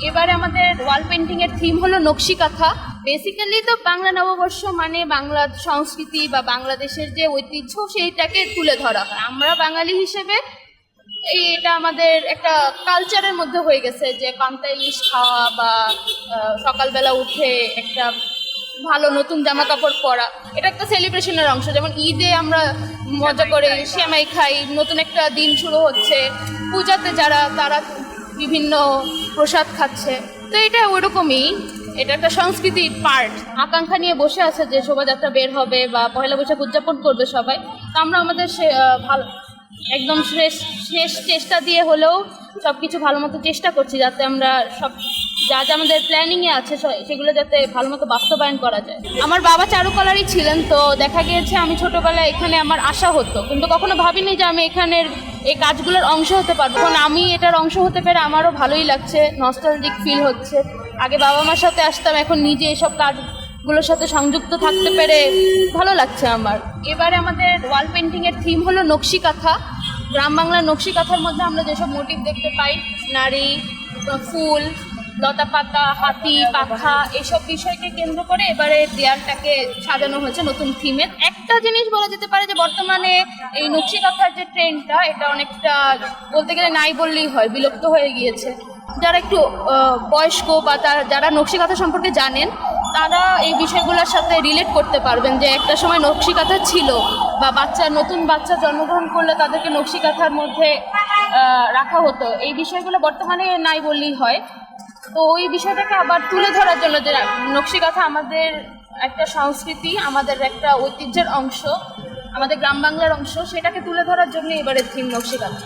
এবারে আমাদের wall painting এর থিম হলো নকশি কাঁথা। বেসিক্যালি তো বাংলা নববর্ষ মানে বাংলা সংস্কৃতি বা বাংলাদেশের যে ঐতিহ্য সেইটাকে তুলে ধরা হয়। আমরা বাঙালি হিসেবে এটা আমাদের একটা কালচারের মধ্যে হয়ে গেছে যে পান্তা ইলিশ খাওয়া বা সকালবেলা উঠে একটা ভালো নতুন জামা কাপড় পরা, এটা একটা সেলিব্রেশনের অংশ। যেমন ঈদে আমরা মজা করে সেমাই খাই, নতুন একটা দিন শুরু হচ্ছে। পূজাতে তারা বিভিন্ন প্রসাদ খাচ্ছে, তো এটা ওইরকমই, এটা একটা সংস্কৃতির পার্ট। আকাঙ্ক্ষা নিয়ে বসে আছে যে শোভাযাত্রা বের হবে বা পয়লা বৈশাখ উদযাপন করবে সবাই। তো আমরা আমাদের ভালো একদম শেষ চেষ্টা দিয়ে হলেও সব কিছু ভালো মতো চেষ্টা করছি, যাতে আমরা সব যা আমাদের প্ল্যানিংয়ে আছে সেগুলো যাতে ভালো মতো বাস্তবায়ন করা যায়। আমার বাবা চারুকলারই ছিলেন, তো দেখা গিয়েছে আমি ছোটোবেলায় এখানে আমার আশা হতো, কিন্তু কখনো ভাবিনি যে আমি এখানের এই কাজগুলোর অংশ হতে পারবো। এখন আমি এটার অংশ হতে পেরে আমারও ভালোই লাগছে, নস্টালজিক ফিল হচ্ছে। আগে বাবা মার সাথে আসতাম, এখন নিজে এসব কাজগুলোর সাথে সংযুক্ত থাকতে পেরে ভালো লাগছে আমার। এবারে আমাদের ওয়াল পেন্টিং এর থিম হলো নকশি কাঁথা। গ্রাম বাংলার নকশি কাঁথার মধ্যে আমরা যেসব মোটিভ দেখতে পাই, নারী, ফুল, লতা পাতা, হাতি, পাখা, এইসব বিষয়কে কেন্দ্র করে এবারে দেয়ালটাকে সাজানো হয়েছে নতুন থিমে। একটা জিনিস বলা যেতে পারে যে বর্তমানে এই নকশি কাঁথার যে ট্রেন্ডটা, এটা অনেকটা বলতে গেলে নাই বললেই হয়, বিলুপ্ত হয়ে গিয়েছে। যারা একটু বয়স্ক বা যারা নকশি কাঁথা সম্পর্কে জানেন, তারা এই বিষয়গুলোর সাথে রিলেট করতে পারবেন যে একটা সময় নকশি কাঁথা ছিল, বা নতুন বাচ্চা জন্মগ্রহণ করলে তাদেরকে নকশি কাঁথার মধ্যে রাখা হতো। এই বিষয়গুলো বর্তমানে নাই বললেই হয়। তো ওই বিষয়টাকে আবার তুলে ধরার জন্য যে নকশি কাঁথা আমাদের একটা সংস্কৃতি, আমাদের একটা ঐতিহ্যের অংশ, আমাদের গ্রাম বাংলার অংশ, সেটাকে তুলে ধরার জন্য এবারে থিম নকশি কাঁথা।